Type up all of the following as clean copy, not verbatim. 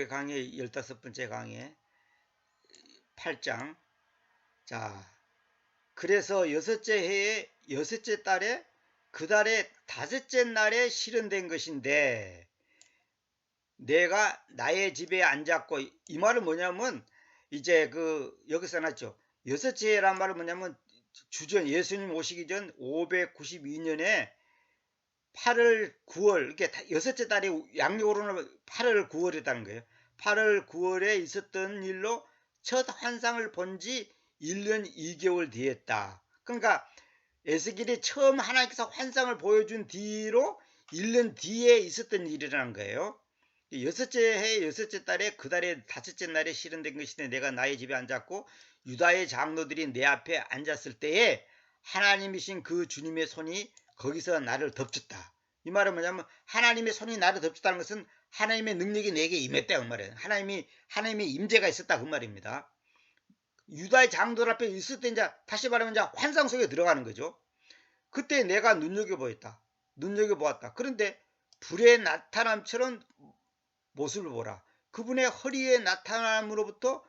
우리 강의 15번째 강의 8장. 자, 그래서 여섯째 해의 여섯째 달에 그 달의 다섯째 날에 실현된 것인데 내가 나의 집에 앉았고, 이 말은 뭐냐면 이제 여기서 났죠. 여섯째 해란 말은 뭐냐면 주전 예수님 오시기 전 592년에 8월 9월, 이게 여섯째 달이 양력으로는 8월 9월이라는 거예요. 8월 9월에 있었던 일로 첫 환상을 본 지 1년 2개월 뒤였다. 그러니까 에스겔이 처음 하나님께서 환상을 보여준 뒤로 1년 뒤에 있었던 일이라는 거예요. 여섯째 해 여섯째 달에 그 달의 다섯째 날에 실현된 것인데 내가 나의 집에 앉았고 유다의 장로들이 내 앞에 앉았을 때에 하나님이신 그 주님의 손이 거기서 나를 덮쳤다. 이 말은 뭐냐면 하나님의 손이 나를 덮쳤다는 것은 하나님의 능력이 내게 임했다 그 말이에요. 하나님의 임재가 있었다 그 말입니다. 유다의 장로들 앞에 있을 때 이제 다시 말하면 이제 환상 속에 들어가는 거죠. 그때 내가 눈여겨보았다. 그런데 불의 나타남처럼 모습을 보라. 그분의 허리에 나타남으로부터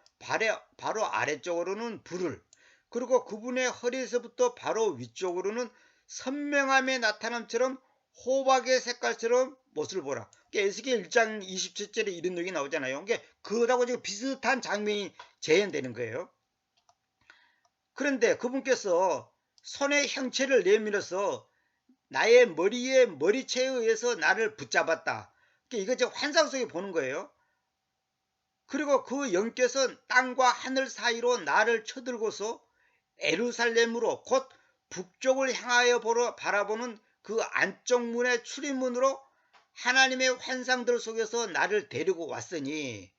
바로 아래쪽으로는 불을, 그리고 그분의 허리에서부터 바로 위쪽으로는 선명함의 나타남처럼 호박의 색깔처럼 모습을 보라. 에스겔 1장 27절에 이런 얘기 나오잖아요. 그거하고 지금 비슷한 장면이 재현되는 거예요. 그런데 그분께서 손의 형체를 내밀어서 나의 머리채에 의해서 나를 붙잡았다. 이거 지금 환상 속에 보는 거예요. 그리고 그 영께서 땅과 하늘 사이로 나를 쳐들고서 예루살렘으로 곧 북쪽을 향하여 바라보는 그 안쪽 문의 출입문으로 하나님의 환상들 속에서 나를 데리고 왔으니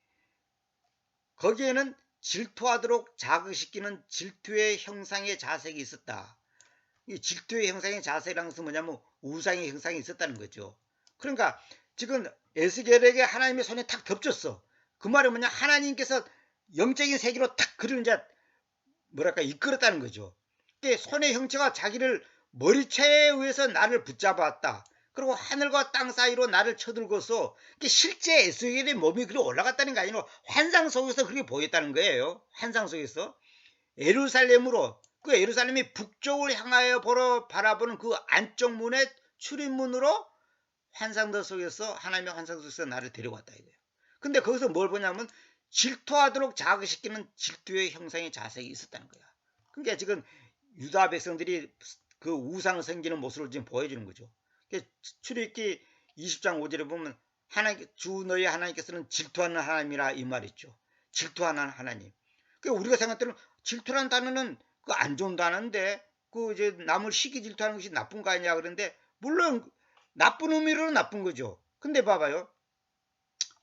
거기에는 질투하도록 자극시키는 질투의 형상의 자색이 있었다. 이 질투의 형상의 자세라는 것은 뭐냐면 우상의 형상이 있었다는 거죠. 그러니까 지금 에스겔에게 하나님의 손이 탁 덮쳤어. 그 말은 뭐냐, 하나님께서 영적인 세계로 탁 그를 이제 뭐랄까 이끌었다는 거죠. 손의 형체가 자기를 머리채에 의해서 나를 붙잡았다. 그리고 하늘과 땅 사이로 나를 쳐들고서 실제 에스겔의 몸이 그리 올라갔다는 게 아니라 환상 속에서 그렇게 보였다는 거예요. 환상 속에서 예루살렘으로, 그 예루살렘이 북쪽을 향하여 바라보는 그 안쪽 문의 출입문으로 환상들 속에서, 하나님의 환상 속에서 나를 데려왔다 이거예요. 근데 거기서 뭘 보냐면 질투하도록 자극시키는 질투의 형상의 자색이 있었다는 거야. 그러니까 지금 유다 백성들이 그 우상을 섬기는 모습을 지금 보여주는 거죠. 출애굽기 20장 5절에 보면 주 너희 하나님께서는 질투하는 하나님이라 이 말 있죠. 질투하는 하나님. 우리가 생각할 때는 질투라는 단어는 안 좋은 단어인데 이제 남을 시기 질투하는 것이 나쁜 거 아니냐 그런데, 물론 나쁜 의미로는 나쁜 거죠. 근데 봐봐요.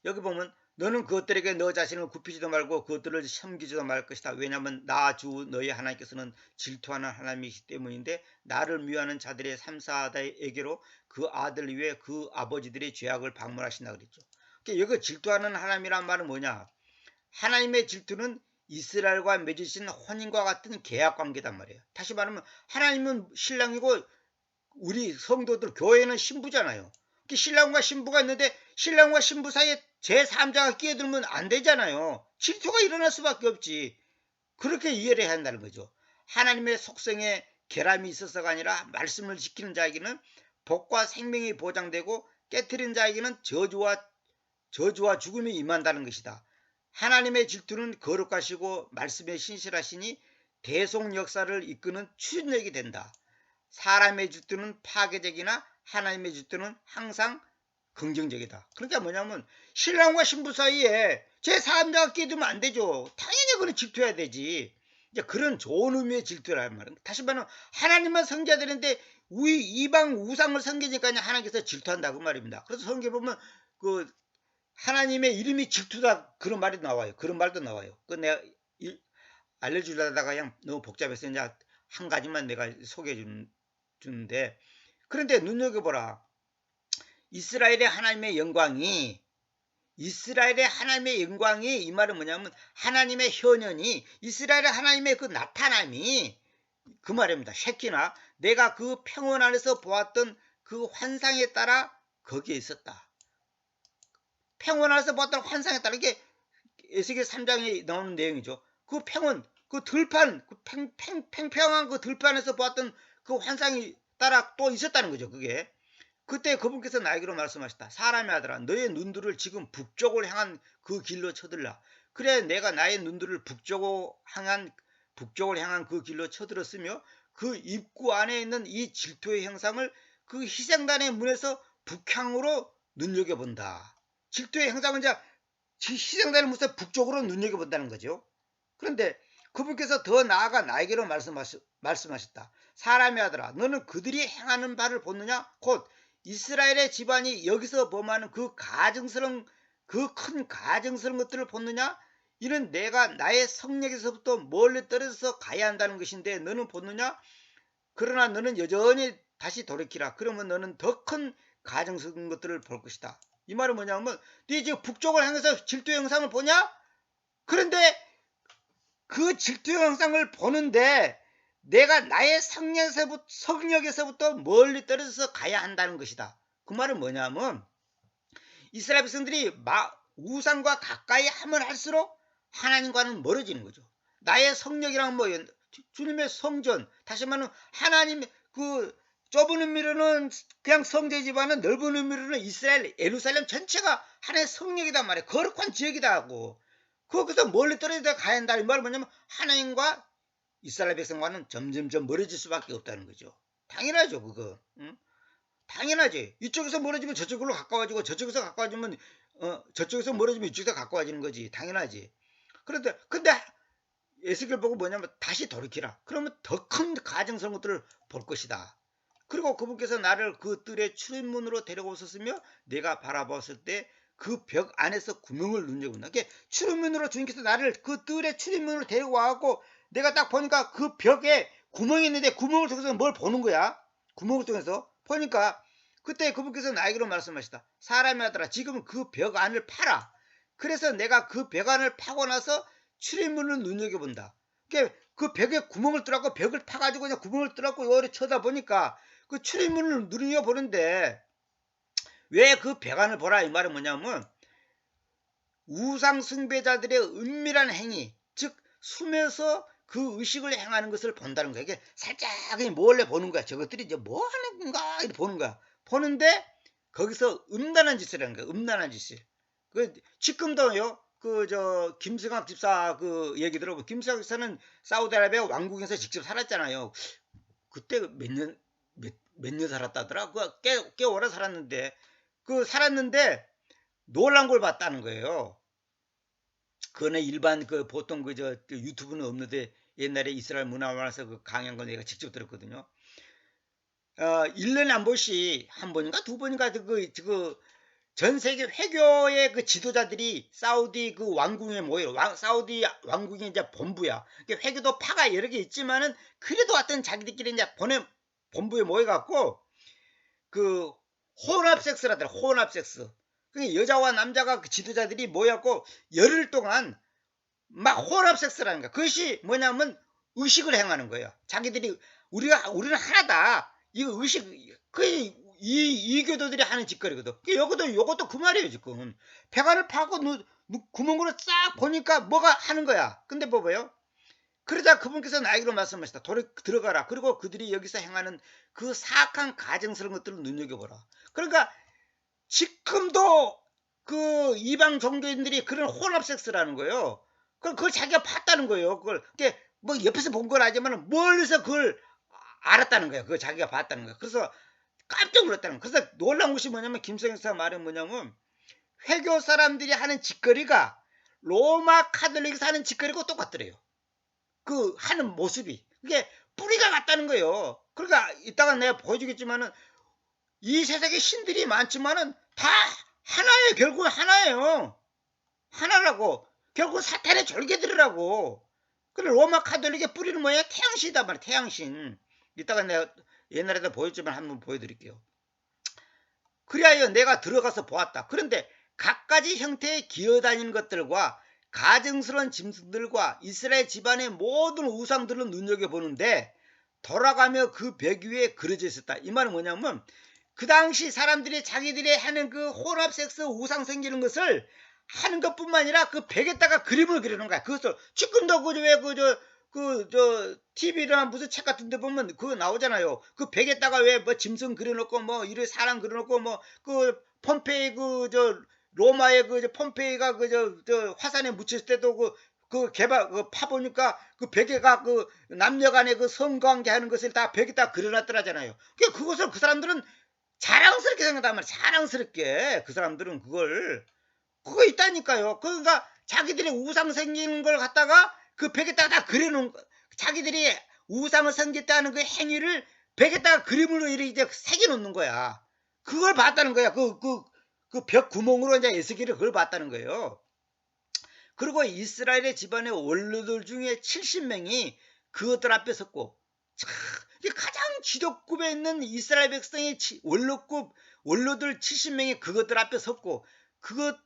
여기 보면 너는 그것들에게 너 자신을 굽히지도 말고 그것들을 섬기지도 말 것이다. 왜냐하면 나 주 너희 하나님께서는 질투하는 하나님이기 때문인데 나를 미워하는 자들의 3,4대에게로 그 아들 위에 그 아버지들의 죄악을 방문하신다 그랬죠. 여기 질투하는 하나님이란 말은 뭐냐, 하나님의 질투는 이스라엘과 맺으신 혼인과 같은 계약관계단 말이에요. 다시 말하면 하나님은 신랑이고 우리 성도들 교회는 신부잖아요. 신랑과 신부가 있는데 신랑과 신부 사이에 제3자가 끼어들면 안 되잖아요. 질투가 일어날 수밖에 없지. 그렇게 이해를 해야 한다는 거죠. 하나님의 속성에 결함이 있어서가 아니라 말씀을 지키는 자에게는 복과 생명이 보장되고 깨트린 자에게는 저주와 죽음이 임한다는 것이다. 하나님의 질투는 거룩하시고 말씀에 신실하시니 대속 역사를 이끄는 추진력이 된다. 사람의 질투는 파괴적이나 하나님의 질투는 항상 긍정적이다. 그러니까 뭐냐면 신랑과 신부 사이에 제3자가 끼어들면 안 되죠. 당연히 그건 질투해야 되지. 이제 그런 좋은 의미의 질투라는 말은, 다시 말하면 하나님만 섬겨야 되는데 우리 이방 우상을 섬기니까 하나님께서 질투한다 그 말입니다. 그래서 성경에 보면 하나님의 이름이 질투다 그런 말이 나와요. 그런 말도 나와요. 내가 알려주려다가 그냥 너무 복잡해서 이제 한 가지만 내가 소개해 주는데, 그런데 눈여겨보라. 이스라엘의 하나님의 영광이 이 말은 뭐냐면 하나님의 현현이, 이스라엘의 하나님의 그 나타남이 그 말입니다. 쉐키나 내가 그 평원 안에서 보았던 그 환상에 따라 거기에 있었다. 팽원 안에서 보았던 환상에 따른 게 에스겔 3장에 나오는 내용이죠. 그 팽원, 그 들판, 그 팽팽한 그 들판에서 보았던 그 환상이 따라 또 있었다는 거죠. 그게. 그때 그분께서 나에게로 말씀하셨다. 사람의 아들아, 너의 눈들을 지금 북쪽을 향한 그 길로 쳐들라. 그래 내가 나의 눈들을 북쪽을 향한 그 길로 쳐들었으며 그 입구 안에 있는 이 질투의 형상을 그 희생단의 문에서 북향으로 눈여겨본다. 질투의 형상은 이제 희생단의 문에서 북쪽으로 눈여겨본다는 거죠. 그런데 그분께서 더 나아가 나에게로 말씀하셨다. 사람의 아들아, 너는 그들이 행하는 바를 보느냐? 곧 이스라엘의 집안이 여기서 범하는 그 큰 가증스러운 것들을 보느냐? 이는 내가 나의 성령에서부터 멀리 떨어져서 가야 한다는 것인데 너는 보느냐? 그러나 너는 여전히 다시 돌이키라. 그러면 너는 더 큰 가증스러운 것들을 볼 것이다. 이 말은 뭐냐면 네 지금 북쪽을 향해서 질투의 형상을 보냐? 그런데 그 질투의 형상을 보는데 내가 나의 성령에서부터 멀리 떨어져서 가야 한다는 것이다. 그 말은 뭐냐면 이스라엘 백성들이 우상과 가까이 하면 할수록 하나님과는 멀어지는 거죠. 나의 성령이란 뭐예요? 주님의 성전, 다시 말하면 하나님 그 좁은 의미로는 그냥 성전이지만 넓은 의미로는 이스라엘 예루살렘 전체가 하나의 성령이단 말이에요. 거룩한 지역이다 하고 거기서 멀리 떨어져 가야 한다. 이 말은 뭐냐면 하나님과 이스라엘 백성과는 점점점 멀어질 수밖에 없다는 거죠. 당연하죠, 그거. 응? 당연하지. 이쪽에서 멀어지면 저쪽으로 가까워지고 저쪽에서 가까워지면 저쪽에서 멀어지면 이쪽에서 가까워지는 거지. 당연하지. 근데 에스겔 보고 뭐냐면 다시 돌이키라. 그러면 더 큰 가증스러운 것들을 볼 것이다. 그리고 그분께서 나를 그 뜰의 출입문으로 데려오셨으며 내가 바라보았을 때 그 벽 안에서 구멍을 눈여본다. 출입문으로 주님께서 나를 그 뜰의 출입문으로 데려와갖고 내가 딱 보니까 그 벽에 구멍이 있는데 구멍을 통해서 뭘 보는 거야. 구멍을 통해서 보니까 그때 그분께서 나에게로 말씀하시다. 사람의 아들아 지금 그 벽 안을 파라. 그래서 내가 그 벽 안을 파고 나서 출입문을 눈여겨본다. 그 벽에 구멍을 뚫었고 벽을 파가지고 그냥 구멍을 뚫었고 요리 쳐다보니까 그 출입문을 눈여보는데 왜 그 벽 안을 보라 이 말은 뭐냐면 우상 숭배자들의 은밀한 행위, 즉 숨에서 그 의식을 행하는 것을 본다는 거야. 이게 살짝 몰래 보는 거야. 저것들이 이제 뭐 하는 건가 이렇게 보는 거야. 보는데 거기서 음란한 짓을 하는 거야. 음란한 짓을. 지금도요. 김승학 집사 그 얘기 들어보면 김승학 집사는 사우디아라비아 왕궁에서 직접 살았잖아요. 그때 몇 년 살았다더라. 꽤 오래 살았는데 살았는데 놀란 걸 봤다는 거예요. 그거는 일반 보통 유튜브는 없는데 옛날에 이스라엘 문화원에서 강의한 거 내가 직접 들었거든요. 1년에 한 번씩 한 번인가 두 번인가 전 세계 회교의 그 지도자들이 사우디 그 왕궁에 모여. 사우디 왕궁이 이제 본부야. 회교도 파가 여러 개 있지만은 그래도 하여튼 자기들끼리 이제 본부에 모여갖고 그 혼합 섹스라더라. 혼합 섹스. 여자와 남자가 그 지도자들이 모여갖고 열흘 동안 막 혼합 섹스라는 거야. 그것이 뭐냐면 의식을 행하는 거예요. 자기들이 우리는 하나다. 이거 의식 이 교도들이 하는 짓거리거든. 요것도 그 말이에요 지금. 배관을 파고 구멍으로 싹 보니까 뭐가 하는 거야. 근데 봐봐요. 그러자 그분께서 나에게로 말씀하셨다. 들어가라. 그리고 그들이 여기서 행하는 그 사악한 가증스러운 것들을 눈여겨보라. 그러니까 지금도 그 이방 종교인들이 그런 혼합 섹스라는 거예요. 그걸 자기가 봤다는 거예요. 그게 뭐 옆에서 본 건 아니지만 멀리서 그걸 알았다는 거예요. 그걸 자기가 봤다는 거예요. 그래서 깜짝 놀랐다는 거예요. 그래서 놀란 것이 뭐냐면 김성사 말은 뭐냐면 회교 사람들이 하는 짓거리가 로마 카톨릭에서 하는 짓거리고 똑같더래요. 그 하는 모습이. 그게 뿌리가 같다는 거예요. 그러니까 이따가 내가 보여주겠지만은 이 세상에 신들이 많지만은 다 하나예요. 결국은 하나예요. 하나라고. 결국 사탄의 졸개들이라고. 그래 로마 카톨릭의 뿌리는 뭐야? 태양신이다 말이야. 태양신. 이따가 내가 옛날에도 보였지만 한번 보여드릴게요. 그래야 내가 들어가서 보았다. 그런데 갖가지 형태의 기어다니는 것들과 가증스러운 짐승들과 이스라엘 집안의 모든 우상들을 눈여겨보는데 돌아가며 그 벽 위에 그려져 있었다. 이 말은 뭐냐면 그 당시 사람들이 자기들이 하는 그 혼합 섹스 우상 생기는 것을 하는 것뿐만 아니라 그 벽에다가 그림을 그리는 거야. 그것을 지금도 TV나 무슨 책 같은 데 보면 그거 나오잖아요. 그 벽에다가 왜 뭐 짐승 그려놓고 뭐 이런 사람 그려놓고 뭐 그 폼페이 로마의 폼페이가 저 화산에 묻혔을 때도 그 개발 파보니까 그 벽에가 그 남녀간의 그 성관계 하는 것을 다 벽에다 그려놨더라잖아요. 그것을 그 사람들은 자랑스럽게 생각한단 말이야. 자랑스럽게 그 사람들은 그거 있다니까요. 그러니까 자기들이 우상 생기는 걸 갖다가 그 벽에다가 다 그려놓은 거. 자기들이 우상을 생겼다는 그 행위를 벽에다가 그림으로 이렇게 새겨놓는 거야. 그걸 봤다는 거야. 그 벽 구멍으로 이제 에스겔이 그걸 봤다는 거예요. 그리고 이스라엘의 집안의 원로들 중에 70명이 그것들 앞에 섰고, 가장 지도급에 있는 이스라엘 백성의 원로들 70명이 그것들 앞에 섰고,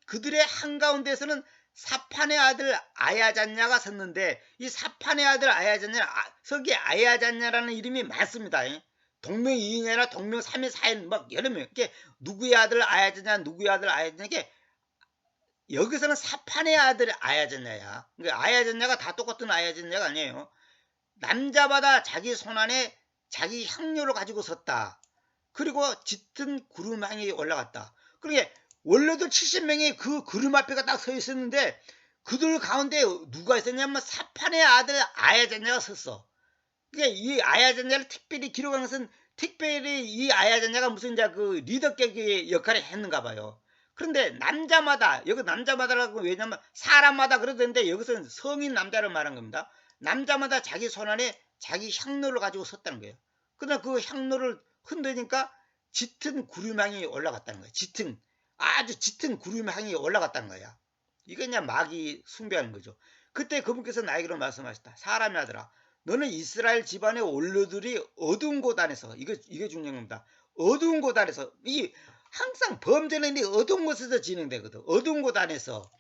그들의 한가운데서는 사판의 아들 아야잔야가 섰는데, 이 사판의 아들 아야잔야, 거기 아야잔야라는 이름이 많습니다. 동명이인이나 동명 3인 4인 막 여러 명. 누구의 아들 아야잔야, 누구의 아들 아야잔야. 여기서는 사판의 아들 아야잔야야. 그러니까 아야잔야가 다 똑같은 아야잔야가 아니에요. 남자마다 자기 손안에 자기 향료를 가지고 섰다. 그리고 짙은 구름향이 올라갔다. 그러니까 원래도 70명이 그 구름 앞에가 딱 서 있었는데 그들 가운데 누가 있었냐면 사판의 아들 아야잔야가 섰어. 그러니까 이 아야잔야를 특별히 기록한 것은 특별히 이 아야잔야가 무슨 이제 그 리더격의 역할을 했는가 봐요. 그런데 남자마다, 여기 남자마다라고 왜냐면 사람마다 그러던데 여기서는 성인 남자를 말한 겁니다. 남자마다 자기 손안에 자기 향로를 가지고 섰다는 거예요. 그러나 그 향로를 흔드니까 짙은 구름향이 올라갔다는 거예요. 아주 짙은 구름향이 올라갔다는 거야. 이게 그냥 마귀 숭배하는 거죠. 그때 그분께서 나에게로 말씀하셨다. 사람의 아들아, 너는 이스라엘 집안의 원로들이 어두운 곳 안에서, 이게 중요한 겁니다. 어두운 곳 안에서, 항상 범죄는 이 어두운 곳에서 진행되거든. 어두운 곳 안에서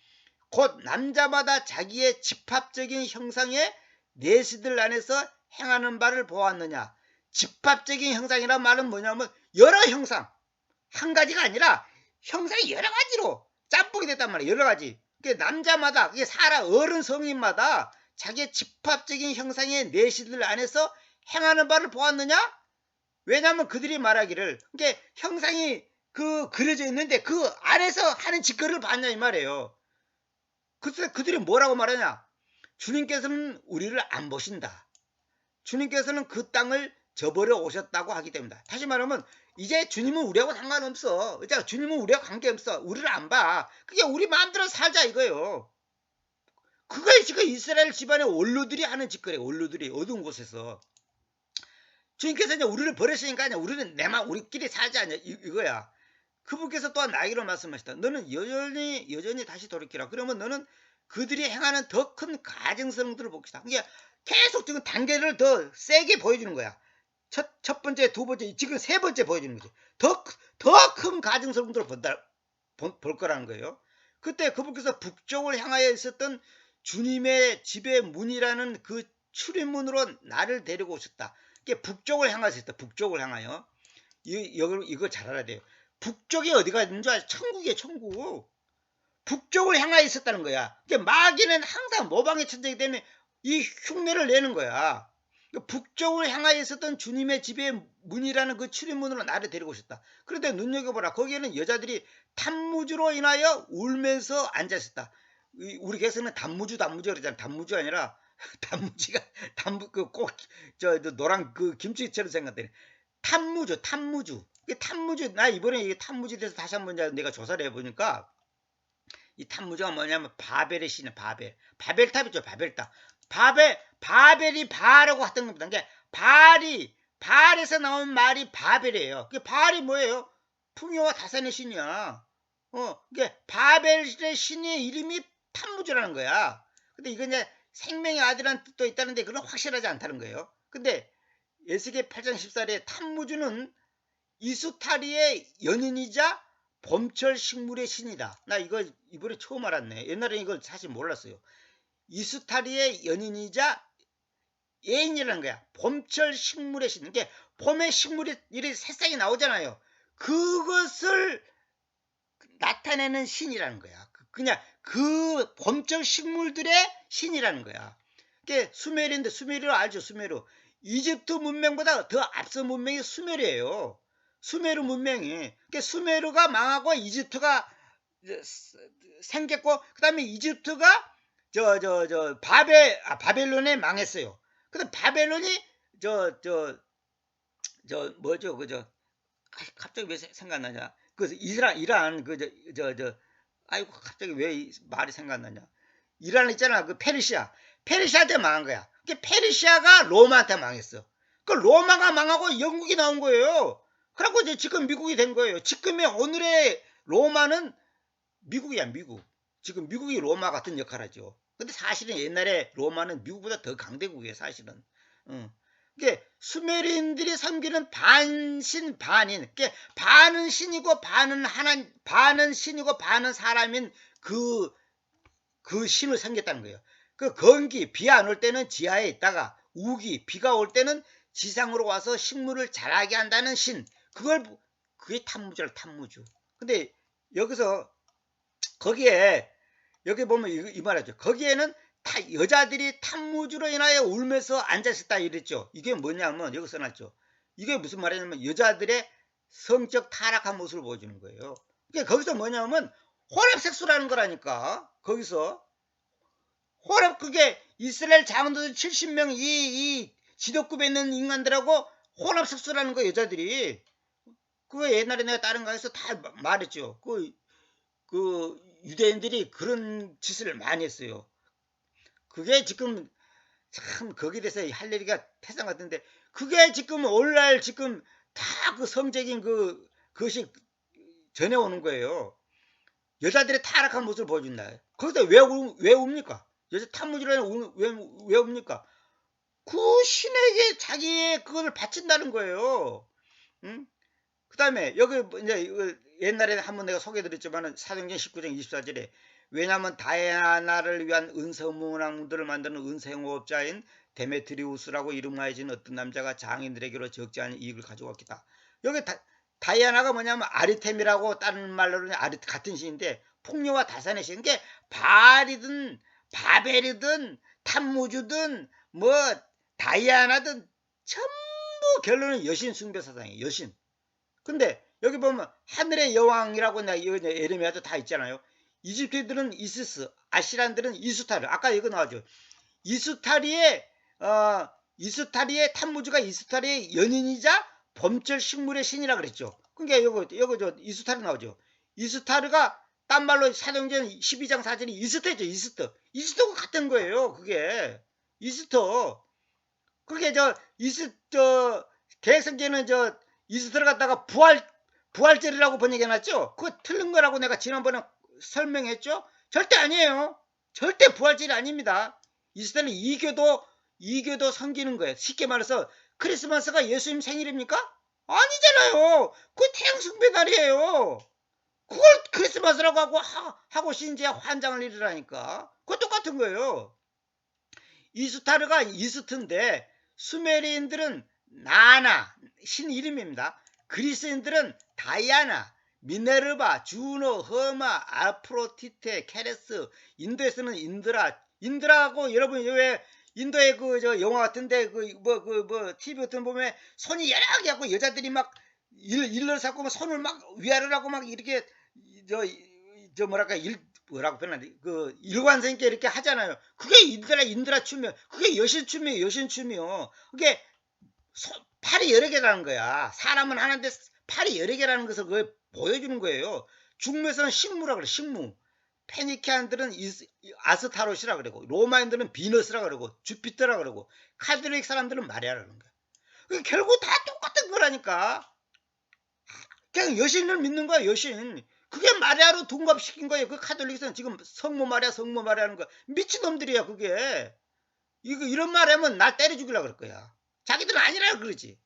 곧 남자마다 자기의 집합적인 형상의 내시들 안에서 행하는 바를 보았느냐. 집합적인 형상이란 말은 뭐냐면 여러 형상, 한 가지가 아니라 형상이 여러 가지로 짬뽕이 됐단 말이에요. 여러 가지. 남자마다, 어른 성인마다 자기의 집합적인 형상의 내시들 안에서 행하는 바를 보았느냐. 왜냐하면 그들이 말하기를, 형상이 그려져 있는데 그 안에서 하는 짓거리를 봤냐 이 말이에요. 그래서 그들이 뭐라고 말하냐. 주님께서는 우리를 안 보신다. 주님께서는 그 땅을 저버려 오셨다고 하기 때문이다. 다시 말하면 이제 주님은 우리하고 상관없어. 주님은 우리하고 관계없어. 우리를 안 봐. 그게 우리 마음대로 살자 이거예요. 그거에 지금 이스라엘 집안의 원로들이 하는 짓거리예요. 원로들이 어두운 곳에서. 주님께서 이제 우리를 버리시니까 우리는 우리끼리 살자 이거야. 그분께서 또한 나에게로 말씀하셨다. 너는 여전히 다시 돌이키라. 그러면 너는 그들이 행하는 더 큰 가증성들을 봅시다. 그게 계속 지금 단계를 더 세게 보여주는 거야. 첫 번째, 두 번째, 지금 세 번째 보여주는 거지. 더 큰 가증성들을 볼 거라는 거예요. 그때 그분께서 북쪽을 향하여 있었던 주님의 집의 문이라는 그 출입문으로 나를 데리고 오셨다. 이게 북쪽을 향해서 있다. 북쪽을 향하여. 이거 잘 알아야 돼요. 북쪽이 어디가 있는 줄 알아요? 천국이에요. 천국. 북쪽을 향하여 있었다는 거야. 마귀는 항상 모방의 천재이기 때문에 이 흉내를 내는 거야. 북쪽을 향하여 있었던 주님의 집의 문이라는 그 출입문으로 나를 데리고 오셨다. 그런데 눈여겨보라. 거기에는 여자들이 단무주로 인하여 울면서 앉아있었다. 우리 개성은 단무주 그러잖아. 단무주 아니라 단무지가 노란 김치처럼 생겼더니 탄무주. 나 이번에 이게 탄무지에 대해서 다시 한번 내가 조사를 해보니까 이 탄무주가 뭐냐면 바벨의 신이야. 바벨탑이죠. 바벨탑. 바벨이 바라고 했던 겁니다. 그러니까 발에서 나온 말이 바벨이에요. 바알이 뭐예요? 풍요와 다산의 신이야. 그러니까 바벨의 신의 이름이 탄무주라는 거야. 근데 이건 이제 생명의 아들이라는 뜻도 있다는데 그건 확실하지 않다는 거예요. 근데 에스겔 8장 14절에 탄무주는 이스타리의 연인이자 봄철 식물의 신이다. 나 이거 이번에 처음 알았네. 옛날에 이걸 사실 몰랐어요. 이스타리의 연인이자 예인이라는 거야. 봄철 식물의 신. 그러니까 봄에 식물이 이렇게 새싹이 나오잖아요. 그것을 나타내는 신이라는 거야. 그냥 그 범적 식물들의 신이라는 거야. 그게 수메르인데, 수메르 알죠? 수메르. 이집트 문명보다 더 앞선 문명이 수메르예요. 수메르 문명이. 수메르가 망하고 이집트가 생겼고, 그 다음에 이집트가 바벨론에 망했어요. 근데 바벨론이 뭐죠? 갑자기 왜 생각나냐? 이란 아이고 갑자기 왜 말이 생각나냐? 이란 있잖아. 페르시아한테 망한 거야. 페르시아가 로마한테 망했어. 그 로마가 망하고 영국이 나온 거예요. 그래갖고 이제 지금 미국이 된 거예요. 지금의 오늘의 로마는 미국이야, 미국. 지금 미국이 로마 같은 역할을 하죠. 근데 사실은 옛날에 로마는 미국보다 더 강대국이에요, 사실은. 이게 수메르인들이 섬기는 반신 반인, 반은 신이고 반은 신이고 반은 사람인 그 신을 섬겼다는 거예요. 그 건기, 비 안 올 때는 지하에 있다가 우기, 비가 올 때는 지상으로 와서 식물을 자라게 한다는 신. 그게 탐무주라, 탐무주. 근데 여기서 거기에 여기 보면 이 말이죠. 거기에는 여자들이 탐무주로 인하여 울면서 앉아있었다 이랬죠. 이게 뭐냐면 여기 써놨죠. 이게 무슨 말이냐면 여자들의 성적 타락한 모습을 보여주는 거예요. 그러니까 거기서 뭐냐면 혼합색수라는 거라니까. 거기서 그게 이스라엘 장로들 70명 이 지도급에 있는 인간들하고 혼합색수라는 거 여자들이. 그거 옛날에 내가 다른 강에서 다 말했죠. 그 유대인들이 그런 짓을 많이 했어요. 그게 지금 참 거기에 대해서 할 얘기가 태산 같은데, 그게 지금 오늘날 지금 다 그 성적인 그것이 전해오는 거예요. 여자들의 타락한 모습을 보여준다. 거기서 왜 웁니까? 여자 탐무지라는 왜 웁니까? 그 신에게 자기의 그걸 바친다는 거예요. 응? 그 다음에 여기 이제 옛날에 한번 내가 소개해드렸지만 사도행전 19장 24절에 왜냐하면 다이아나를 위한 은서문항들을 만드는 은생호업자인 데메트리우스라고 이름하여진 어떤 남자가 장인들에게로 적지 않은 이익을 가져왔겠다. 여기 다이아나가 뭐냐면 아리템이라고 다른 말로는 같은 신인데 폭녀와 다산의 신. 이게 바알이든 바벨이든 탐무주든 뭐 다이아나든 전부 결론은 여신 숭배 사상이에요. 여신. 근데 여기 보면 하늘의 여왕이라고 에르미야도 다 있잖아요. 이집트들은 이시스, 아시란들은 이스타르. 아까 이거 나왔죠. 이스타리의 탐무주가 이스타리의 연인이자 범절 식물의 신이라 그랬죠. 그러니까 이거 이스타르 나오죠. 이스타르가 딴 말로 사도행전 12장 4절이 이스터죠. 이스터가 같은 거예요. 그게 이스터. 그게 개성계는 이스터를 갖다가 부활절이라고 번역해놨죠. 그거 틀린 거라고 내가 지난번에 설명했죠. 절대 아니에요. 절대 부활절이 아닙니다. 이스터는 이교도 섬기는 거예요. 쉽게 말해서 크리스마스가 예수님 생일입니까? 아니잖아요. 그 태양 숭배날이에요. 그걸 크리스마스라고 하고 신지에 환장을 일으라니까. 그거 똑같은 거예요. 이스타르가 이스트인데 수메리인들은 나나 신 이름입니다. 그리스인들은 다이아나, 미네르바, 주노, 허마, 아프로티테, 케레스. 인도에서는 인드라고 여러분 왜 인도의 영화 같은데 TV 같은 보면 손이 여러 개 하고 여자들이 막 일러를 잡고 손을 막 위아래로 하고 막 이렇게 뭐라고 표현하지? 일관성 있게 이렇게 하잖아요. 그게 인드라 춤이요. 그게 여신춤이요. 그게 팔이 여러 개라는 거야. 사람은 하나인데 팔이 여러 개라는 것을 그걸 보여주는 거예요. 중국에서는 식무라 그래, 식무. 페니키안들은 아스타롯이라 그러고, 로마인들은 비너스라 그러고, 주피터라 그러고, 카톨릭 사람들은 마리아라 그러는 거야. 그게 결국 다 똑같은 거라니까. 그냥 여신을 믿는 거야, 여신. 그게 마리아로 둔갑시킨 거예요. 그 카톨릭에서는 지금 성모 마리아 하는 거. 미친놈들이야, 그게. 이런 말 하면 날 때려 죽이려고 그럴 거야. 자기들은 아니라 그러지.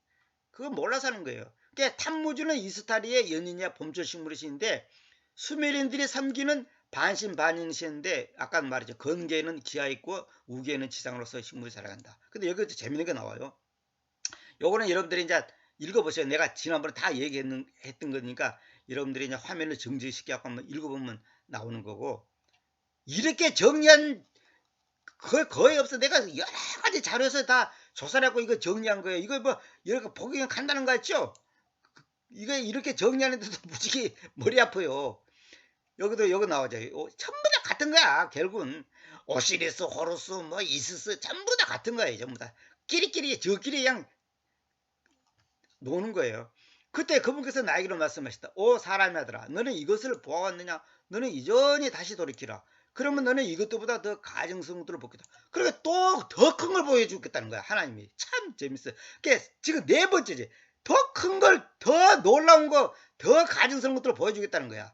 그거 몰라서 하는 거예요. 그러니까 탐무주는 이스타리의 연인이야 범절 식물의 신인데 수메린들이 섬기는 반신반인신인데 아까 말했죠. 건계는 지하에 있고 우기에는 지상으로서 식물이 살아간다. 근데 여기서 재밌는 게 나와요. 요거는 여러분들이 이제 읽어보세요. 내가 지난번에 다 했던 거니까 여러분들이 이제 화면을 정지시켜갖고 한번 읽어보면 나오는 거고, 이렇게 정리한 거의 없어. 내가 여러 가지 자료에서 다 조사를 하고 이거 정리한 거예요. 이거 뭐 이렇게 보기가 간단한 거 같죠? 이거 이렇게 정리하는데도 무지개 머리 아파요. 여기도 여기 나오죠. 전부 다 같은 거야. 결국은 오시리스, 호루스, 뭐 이시스 전부 다 같은 거예요. 전부 다 끼리끼리 저끼리 그냥 노는 거예요. 그때 그분께서 나에게로 말씀하셨다. 오 사람이 하더라. 너는 이것을 보아왔느냐? 너는 이전에 다시 돌이키라. 그러면 너는 이것보다 더 가증스러운 것들을 보겠다. 그러니까 또 더 큰 걸 보여주겠다는 거야. 하나님이. 참 재밌어요. 그러니까 지금 네 번째지. 더 큰 걸, 더 놀라운 거, 더 가증스러운 것들을 보여주겠다는 거야.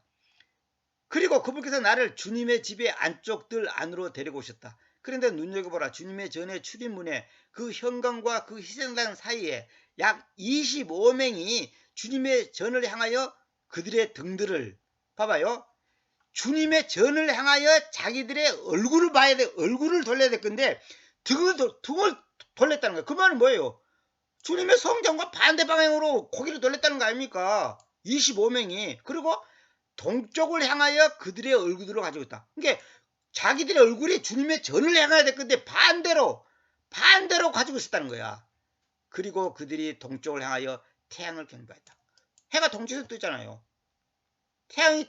그리고 그분께서 나를 주님의 집의 안쪽들 안으로 데리고 오셨다. 그런데 눈여겨보라. 주님의 전에 출입문에 그 현관과 그 희생당 사이에 약 25명이 주님의 전을 향하여 그들의 등들을, 봐봐요. 주님의 전을 향하여 자기들의 얼굴을 봐야 돼. 얼굴을 돌려야 될 건데 등을 돌렸다는 거예요. 그 말은 뭐예요? 주님의 성전과 반대 방향으로 고개를 돌렸다는 거 아닙니까? 25명이. 그리고 동쪽을 향하여 그들의 얼굴을 가지고 있다. 그러니까 자기들의 얼굴이 주님의 전을 향해야 될 건데 반대로 가지고 있었다는 거야. 그리고 그들이 동쪽을 향하여 태양을 경배했다. 해가 동쪽에서 뜨잖아요. 태양이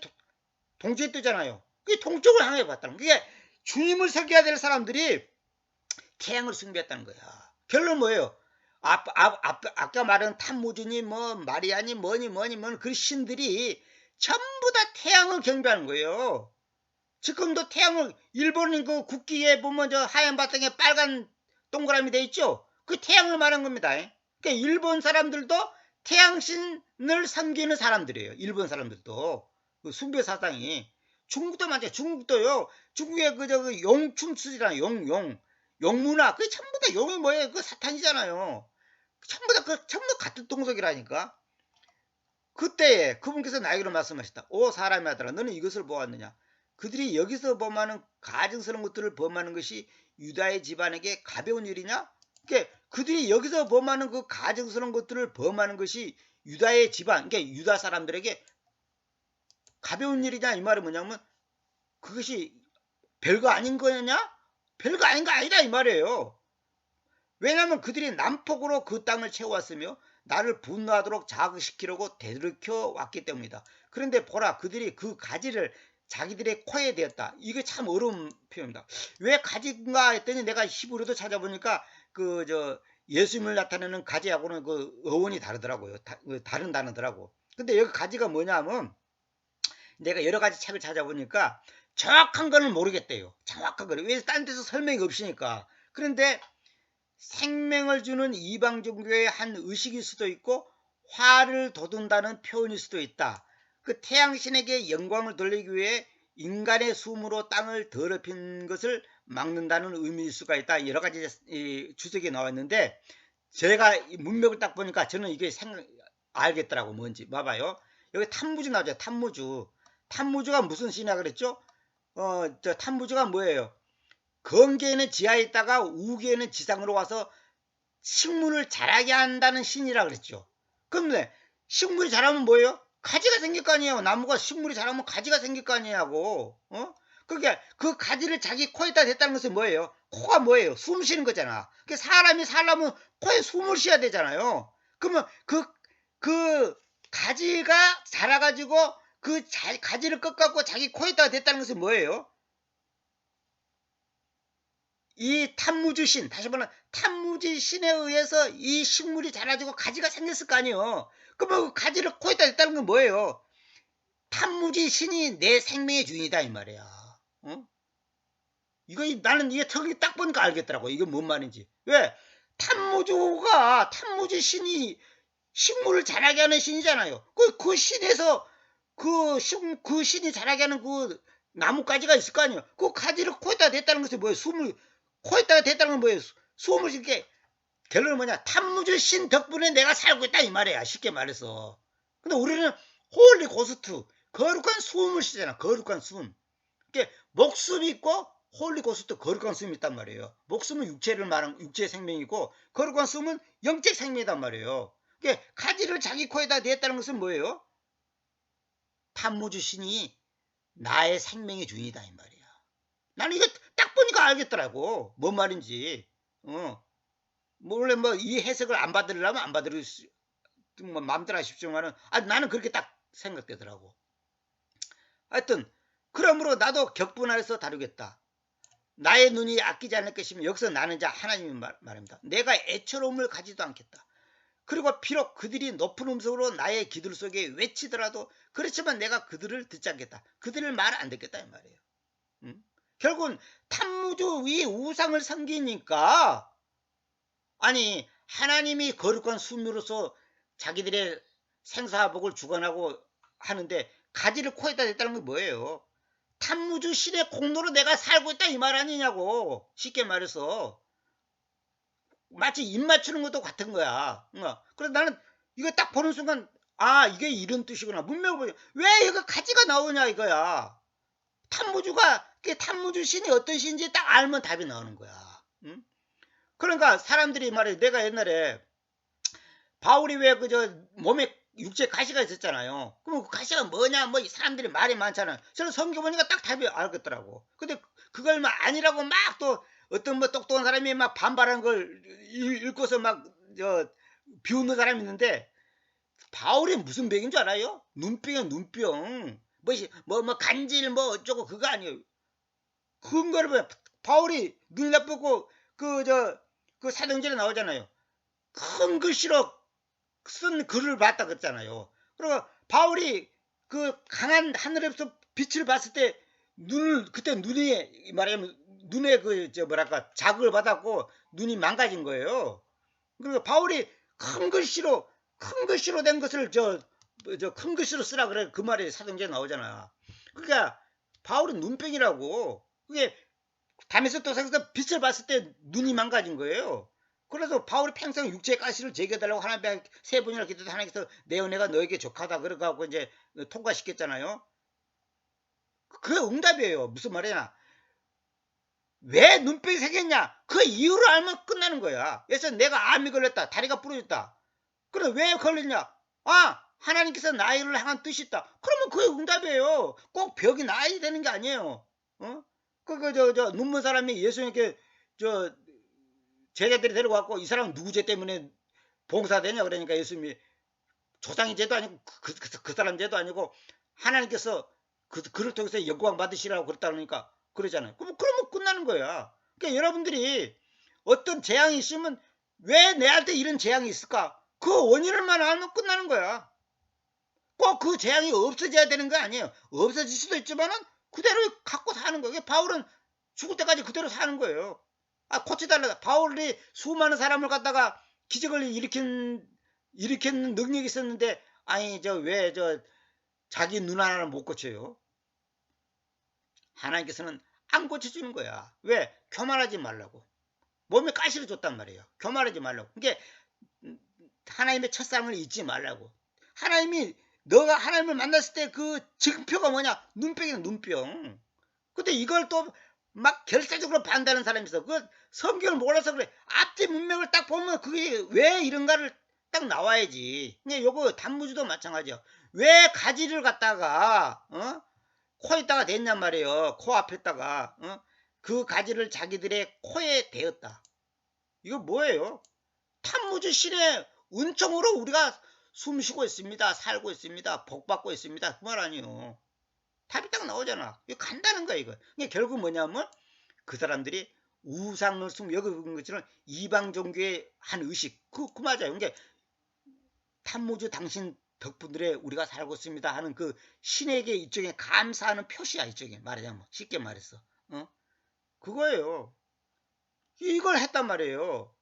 동쪽에 뜨잖아요. 그게 동쪽을 향해 봤다는 거야. 그게 주님을 섬겨야 될 사람들이 태양을 숭배했다는 거야. 결론은 뭐예요? 아까 말한 탐무주니 뭐 마리아니 뭐니 그 신들이 전부 다 태양을 경배하는 거예요. 지금도 태양을, 일본인 그 국기에 보면 저 하얀 바탕에 빨간 동그라미 돼 있죠? 그 태양을 말한 겁니다. 그러니까 일본 사람들도 태양신을 섬기는 사람들이에요. 일본 사람들도. 그 숭배 사상이. 중국도 맞아요. 중국도요. 중국의 그 용춤수잖아요. 용문화. 그게 전부 다 용이 뭐예요? 그 사탄이잖아요. 전부 같은 동석이라니까. 그때에 그분께서 나에게로 말씀하셨다. 오 사람이 하더라. 너는 이것을 보았느냐? 그들이 여기서 범하는 가증스러운 것들을 범하는 것이 유다의 집안에게 가벼운 일이냐? 그러니까 그들이 여기서 범하는 그 가증스러운 것들을 범하는 것이 유다의 집안, 그러니까 유다 사람들에게 가벼운 일이냐? 이 말은 뭐냐면 그것이 별거 아닌 거냐? 별거 아닌 거 아니다 이 말이에요. 왜냐하면 그들이 난폭으로 그 땅을 채워왔으며 나를 분노하도록 자극시키려고 되돌이켜 왔기 때문이다. 그런데 보라, 그들이 그 가지를 자기들의 코에 대었다. 이게 참 어려운 표현입니다. 왜 가지인가 했더니 내가 히브리도 찾아보니까 예수님을 나타내는 가지하고는 그 어원이 다르더라고요. 다른 단어더라고. 근데 여기 가지가 뭐냐면 내가 여러 가지 책을 찾아보니까 정확한 거는 모르겠대요. 정확한 거는. 왜 딴 데서 설명이 없으니까. 그런데 생명을 주는 이방 종교의 한 의식일 수도 있고 화를 돋운다는 표현일 수도 있다. 그 태양신에게 영광을 돌리기 위해 인간의 숨으로 땅을 더럽힌 것을 막는다는 의미일 수가 있다. 여러 가지 주석이 나왔는데 제가 문맥을 딱 보니까 저는 이게 알겠더라고. 뭔지 봐봐요. 여기 탐무주 나오죠. 탐무주가 무슨 신이라 그랬죠? 탐무주가 뭐예요? 건기에는 지하에 있다가 우기에는 지상으로 와서 식물을 자라게 한다는 신이라 그랬죠. 그런데 식물이 자라면 뭐예요? 가지가 생길 거 아니에요. 나무가 식물이 자라면 가지가 생길 거 아니냐고. 그게 그 가지를 자기 코에다 댔다는 것은 뭐예요? 코가 뭐예요? 숨 쉬는 거잖아. 사람이 살려면 코에 숨을 쉬어야 되잖아요. 그러면 그 가지가 자라가지고 그 가지를 꺾어갖고 자기 코에다 댔다는 것은 뭐예요? 이 탐무주 신, 다시 말하면 탐무주 신에 의해서 이 식물이 자라지고 가지가 생겼을 거 아니에요. 그러면 그 가지를 코에다 댔다는 건 뭐예요? 탐무주 신이 내 생명의 주인이다 이 말이야. 나는 이게 턱이 딱 보니까 알겠더라고. 이게 뭔 말인지. 왜? 탐무주 신이 식물을 자라게 하는 신이잖아요. 그 신에서 그 신이 자라게 하는 그 나뭇가지가 있을 거 아니에요. 그 가지를 코에다 댔다는 것이 뭐예요? 코에다가 댔다는 건 뭐예요? 숨을 쉽게. 결론은 뭐냐? 탐무주 신 덕분에 내가 살고 있다 이 말이야. 쉽게 말해서. 근데 우리는 홀리 고스트, 거룩한 숨을 쉬잖아. 거룩한 숨. 목숨이 있고 홀리 고스트, 거룩한 숨이 있단 말이에요. 목숨은 육체를 말하는 육체 생명이고 거룩한 숨은 영적 생명이란 말이에요. 가지를 자기 코에다 냈다는 것은 뭐예요? 탐무주 신이 나의 생명의 주인이다 이 말이야. 나는 이거 딱 보니까 알겠더라고. 뭔 말인지. 원래 뭐 이 해석을 안 받으려면 안 받을 수, 뭐 마음대로 하십시오만은 나는 그렇게 딱 생각되더라고. 하여튼 그러므로 나도 격분하여서 다루겠다. 나의 눈이 아끼지 않을 것이면 여기서 나는 자 하나님의 말입니다. 내가 애처로움을 가지도 않겠다. 그리고 비록 그들이 높은 음성으로 나의 기들 속에 외치더라도 그렇지만 내가 그들을 듣지 않겠다. 그들을 말 안 듣겠다 이 말이에요. 결국은 탐무주의 우상을 섬기니까 아니 하나님이 거룩한 순묘로서 자기들의 생사복을 주관하고 하는데 가지를 코에다 댔다는 게 뭐예요? 탐무주 신의 공로로 내가 살고 있다 이 말 아니냐고. 쉽게 말해서 마치 입 맞추는 것도 같은 거야. 그래서 나는 이거 딱 보는 순간 이게 이런 뜻이구나. 문명을 보자. 왜 이거 가지가 나오냐 이거야. 탐무주 신이 어떤 신인지 딱 알면 답이 나오는 거야. 응? 그러니까 사람들이 말해 내가 옛날에 바울이 왜 그저 몸에 육체 가시가 있었잖아요. 그럼 그 가시가 뭐냐 뭐 사람들이 말이 많잖아요. 저는 성경 보니까 딱 답이 알겠더라고. 근데 그걸 막 아니라고 막 또 어떤 뭐 똑똑한 사람이 막 반발한 걸 읽고서 막 비웃는 사람이 있는데 바울이 무슨 병인 줄 알아요? 눈병이야 눈병. 뭐 간질 뭐 어쩌고 그거 아니에요. 근거를 보면 바울이 눈이 나쁘고 그 사도행전에 나오잖아요. 큰 글씨로 쓴 글을 봤다 그랬잖아요. 그리고 바울이 그 강한 하늘에서 빛을 봤을 때 그때 눈이 말하자면 눈에 뭐랄까 자극을 받았고 눈이 망가진 거예요. 그리고 바울이 큰 글씨로 된 것을 큰 글씨로 쓰라 그래. 그 말이 사도행전에 나오잖아. 그러니까 바울은 눈병이라고. 그게 담에서 도상에서 빛을 봤을 때 눈이 망가진 거예요. 그래서 바울이 평생 육체의 가시를 제거해달라고 하나님께 3번이나 기도도 하나님께서 내 은혜가 너에게 족하다 그래갖고 이제 통과시켰잖아요. 그게 응답이에요. 무슨 말이냐? 왜 눈병이 생겼냐? 그 이유를 알면 끝나는 거야. 그래서 내가 암이 걸렸다. 다리가 부러졌다. 그럼 왜 걸렸냐? 하나님께서 나를 향한 뜻이 있다. 그러면 그게 응답이에요. 꼭 벽이 나야 되는 게 아니에요. 눈먼 사람이 예수님께 제자들이 데려왔고 이 사람은 누구 죄 때문에 봉사되냐 그러니까 예수님이 조상의 죄도 아니고 그 사람 죄도 아니고 하나님께서 그를 통해서 영광 받으시라고 그랬다 그러니까 그러잖아요. 그러면 끝나는 거야. 그러니까 여러분들이 어떤 재앙이 있으면 왜 내한테 이런 재앙이 있을까? 그 원인을만 알면 끝나는 거야. 꼭 그 재앙이 없어져야 되는 거 아니에요. 없어질 수도 있지만은 그대로 갖고 사는 거예요. 바울은 죽을 때까지 그대로 사는 거예요. 고쳐달라. 바울이 수많은 사람을 갖다가 기적을 일으키는 능력이 있었는데 왜 자기 눈 하나를 못 고쳐요? 하나님께서는 안 고쳐주는 거야. 왜? 교만하지 말라고. 몸에 가시를 줬단 말이에요. 교만하지 말라고. 그러니까 하나님의 첫사랑을 잊지 말라고. 너가 하나님을 만났을 때 그 증표가 뭐냐? 눈병이야 눈병. 근데 이걸 또 막 결사적으로 반대하는 사람이 있어. 그 성경을 몰라서 그래. 앞뒤 문맥을 딱 보면 그게 왜 이런가를 딱 나와야지. 근데 요거 단무지도 마찬가지야. 왜 가지를 갖다가 코에다가 댔냔 말이에요. 코 앞에다가 그 가지를 자기들의 코에 대었다. 이거 뭐예요? 탐무주 신의 은총으로 우리가 숨쉬고 있습니다. 살고 있습니다. 복받고 있습니다. 그 말 아니에요. 답이 딱 나오잖아. 이거 간다는 거야 이거. 이게 결국 뭐냐면 그 사람들이 우상을 여기 본 것처럼 이방 종교의 한 의식 그 맞아요. 이게 탐무주 당신 덕분에 우리가 살고 있습니다 하는 그 신에게 일종의 감사하는 표시야. 일종의 말하자면 쉽게 말해서 그거예요. 이걸 했단 말이에요.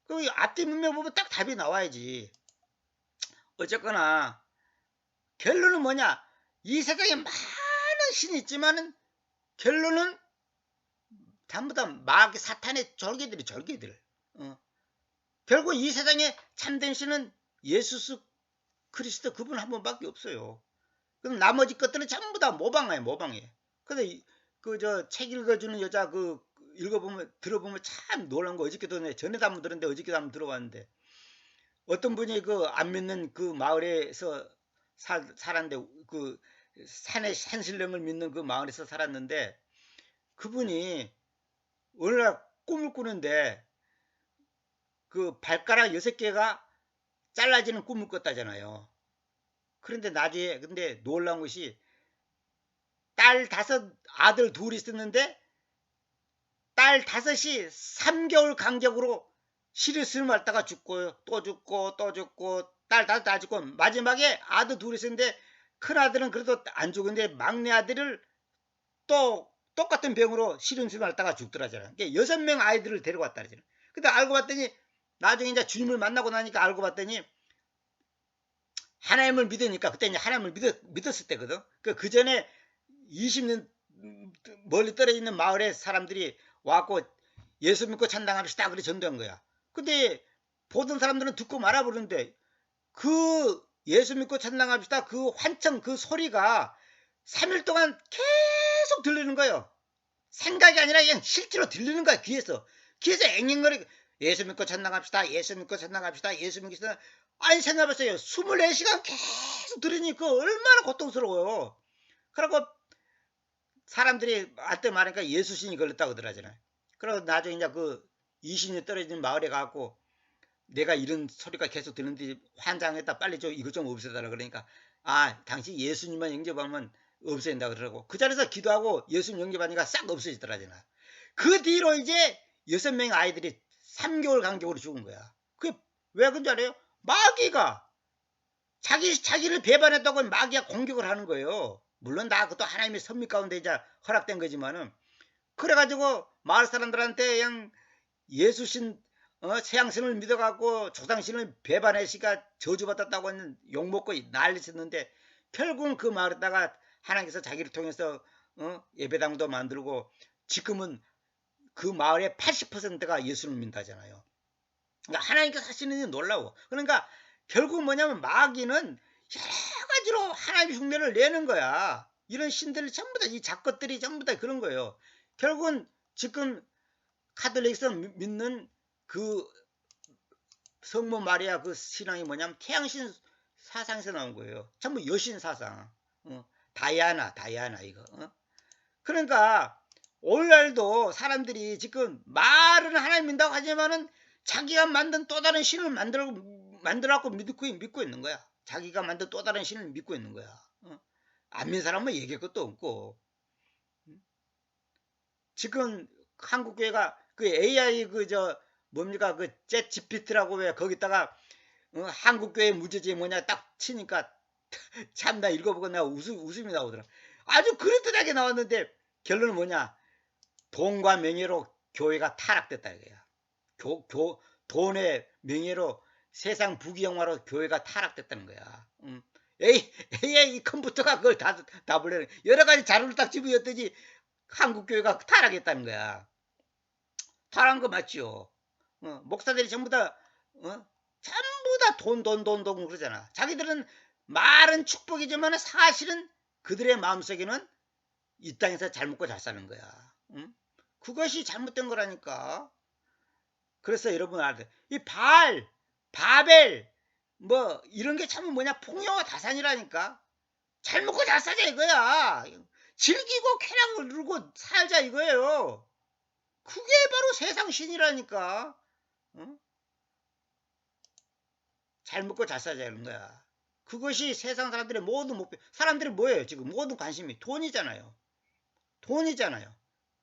그 앞뒤 문맥 보면 딱 답이 나와야지. 어쨌거나 결론은 뭐냐? 이 세상에 많은 신이 있지만은 결론은 전부 다 마귀 사탄의 절개들. 결국 이 세상에 참된 신은 예수 그리스도 그분 한 분밖에 없어요. 그럼 나머지 것들은 전부 다 모방이에요, 모방이에요. 근데 책 읽어주는 여자 들어보면 참 놀란 거. 어저께도 전에도 한번 들었는데 어저께도 한번 들어봤는데 어떤 분이 그 안 믿는 그 마을에서 살았는데 그 산의 산신령을 믿는 그 마을에서 살았는데 그분이 어느 날 꿈을 꾸는데 그 발가락 6개가 잘라지는 꿈을 꿨다잖아요. 그런데 나중에 근데 놀라운 것이 딸 5, 아들 2 있었는데 딸 5이 3개월 간격으로 시리스를 맞다가 죽고 또 죽고 또 죽고 딸 5 다 죽고 마지막에 아들 2 있었는데 큰아들은 그래도 안 죽었는데 막내 아들을 또 똑같은 병으로 시름술 맞다가 죽더라잖아요. 그러니까 6명 아이들을 데려왔다잖아요. 근데 알고 봤더니 나중에 이제 주님을 만나고 나니까 알고 봤더니 하나님을 믿으니까 그때 이제 하나님을 믿었을 때거든. 그 전에 20년 멀리 떨어져 있는 마을에 사람들이 와갖고 예수 믿고 찬양합시다 그래 전도한 거야. 근데 보던 사람들은 듣고 말아버리는데 그 예수 믿고 찬양합시다 그 환청 그 소리가 3일 동안 계속 들리는 거예요. 생각이 아니라 그냥 실제로 들리는 거야 귀에서. 귀에서 앵앵거리고 예수 믿고 찬양합시다 예수 믿고 찬양합시다 예수 믿고 찬양. 아니 생각해보세요. 24시간 계속 들으니까 얼마나 고통스러워요. 그러고 사람들이 한테 말하니까 예수신이 걸렸다고 그러잖아요. 그러고 나중에 이제 그 20년 떨어진 마을에 가고 내가 이런 소리가 계속 들리는데 환장했다 빨리 좀 이것 좀 없애달라 그러니까 아 당신 예수님만 영접하면 없애진다 그러고 그 자리에서 기도하고 예수님 영접하니까 싹 없어지더라잖아. 그 뒤로 이제 6명 아이들이 3개월 간격으로 죽은 거야. 그게 왜 그런 줄 알아요? 마귀가 자기를 배반했다고 마귀가 공격을 하는 거예요. 물론 다 그것도 하나님의 섭리 가운데 이제 허락된 거지만은 그래가지고 마을 사람들한테 그냥 예수신 세양신을 믿어갖고 조상신을 배반해시가 저주받았다고 하는 욕먹고 난리쳤는데 결국은 그 마을에다가 하나님께서 자기를 통해서 예배당도 만들고 지금은 그 마을의 80%가 예수를 믿다잖아요. 그러니까 하나님께서 하시는 일이 놀라워. 그러니까 결국 뭐냐면 마귀는 여러 가지로 하나님의 흉내를 내는 거야. 이런 신들을 전부 다 이 작것들이 전부 다 그런 거예요. 결국은 지금 카톨릭에서 믿는 그 성모 마리아 그 신앙이 뭐냐면 태양신 사상에서 나온 거예요. 전부 여신 사상. 다이아나 이거. 그러니까 오늘날도 사람들이 지금 말은 하나님 믿는다고 하지만은 자기가 만든 또 다른 신을 만들어갖고 믿고 있는 거야. 자기가 만든 또 다른 신을 믿고 있는 거야. 안 믿는 사람은 얘기할 것도 없고. 지금 한국교회가 그 AI 뭡니까 챗 GPT라고 왜 거기다가 한국교회 무죄지 뭐냐 딱 치니까 참 나 읽어보고 나 웃음이 나오더라. 아주 그럴듯하게 나왔는데 결론은 뭐냐? 돈과 명예로 교회가 타락됐다 이거야. 돈의 명예로 세상 부귀영화로 교회가 타락됐다는 거야. AI 컴퓨터가 그걸 다 불러내. 여러 가지 자료를 딱 집어였더니 한국 교회가 타락했다는 거야. 타락한 거 맞지요? 목사들이 전부 다 전부 다 돈 그러잖아. 자기들은 말은 축복이지만 사실은 그들의 마음속에는 이 땅에서 잘 먹고 잘 사는 거야. 그것이 잘못된 거라니까. 그래서 여러분 알아요. 이 바벨 뭐 이런 게 참 뭐냐 풍요와 다산이라니까. 잘 먹고 잘 살자 이거야. 즐기고 쾌락을 누르고 살자 이거예요. 그게 바로 세상 신이라니까. 잘 먹고 잘 살자는 거야. 그것이 세상 사람들의 모든 목표. 사람들이 뭐예요? 지금 모든 관심이 돈이잖아요. 돈이잖아요.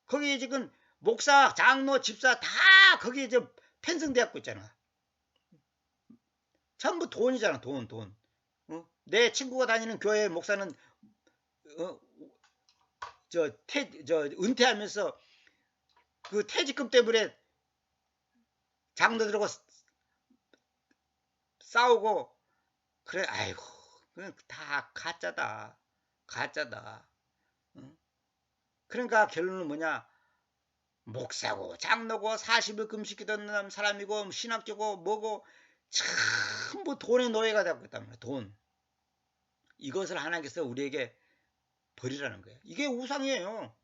거기 지금 목사, 장로, 집사 다 거기에 편성되었고 있잖아. 전부 돈이잖아. 돈. 내 친구가 다니는 교회 목사는 은퇴하면서 그 퇴직금 때문에 장로들하고 싸우고 그래. 아이고 다 가짜다. 그러니까 결론은 뭐냐? 목사고 장로고 40일 금식기도하는 사람이고 신학교고 뭐고 전부 돈의 노예가 되고 있단 말이야. 돈. 이것을 하나님께서 우리에게 버리라는 거예요. 이게 우상이에요.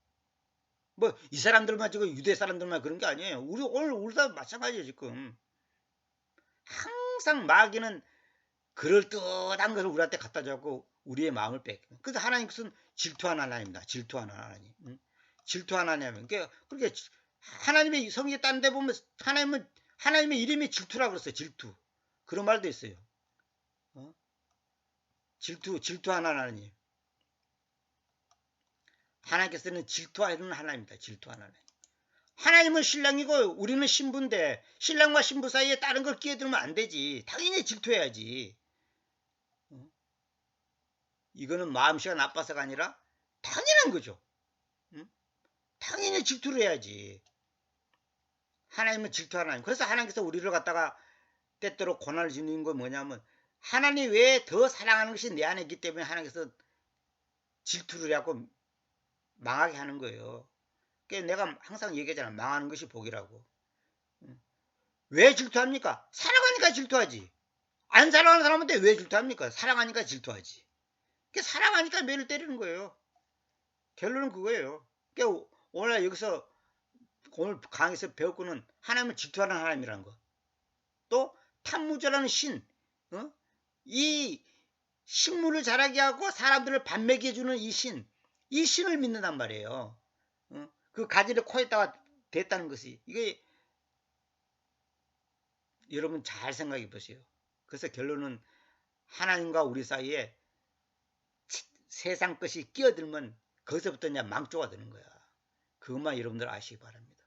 뭐 이 사람들만 지금 유대 사람들만 그런 게 아니에요. 우리도 마찬가지예요 지금. 항상 마귀는 그럴듯한 것을 우리한테 갖다 주고 우리의 마음을 뺏겨. 그래서 하나님께서는 질투하는 하나님입니다. 질투하는 하나님. 응? 질투하는 하나님. 그러니까 하나님의 성경에 딴 데 보면 하나님의 이름이 질투라고 그랬어요. 질투. 그런 말도 있어요. 어? 질투하는 하나님. 하나님께서는 질투하는 하나님입니다. 질투하는 하나님. 하나님은 신랑이고 우리는 신부인데 신랑과 신부 사이에 다른 걸 끼어들면 안 되지. 당연히 질투해야지. 이거는 마음씨가 나빠서가 아니라 당연한 거죠. 당연히 질투를 해야지. 하나님은 질투하는 하나님. 그래서 하나님께서 우리를 갖다가 때때로 고난을 주는 건 뭐냐면 하나님 외에 더 사랑하는 것이 내 안에 있기 때문에 하나님께서 질투를 해갖고 망하게 하는 거예요. 그러니까 내가 항상 얘기하잖아. 망하는 것이 복이라고. 왜 질투합니까? 사랑하니까 질투하지. 안 사랑하는 사람한테 왜 질투합니까? 사랑하니까 질투하지. 그러니까 사랑하니까 매를 때리는 거예요. 결론은 그거예요. 그러니까 오늘 여기서 오늘 강의에서 배울 거는 하나님을 질투하는 하나님이라는 거. 또 탐무자라는 신. 이 식물을 자라게 하고 사람들을 반매게 해주는 이 신. 이 신을 믿는단 말이에요. 그 가지를 코에다가 댔다는 것이. 이게 여러분 잘 생각해 보세요. 그래서 결론은 하나님과 우리 사이에 세상 것이 끼어들면 거기서부터 그냥 망조가 되는 거야. 그것만 여러분들 아시기 바랍니다.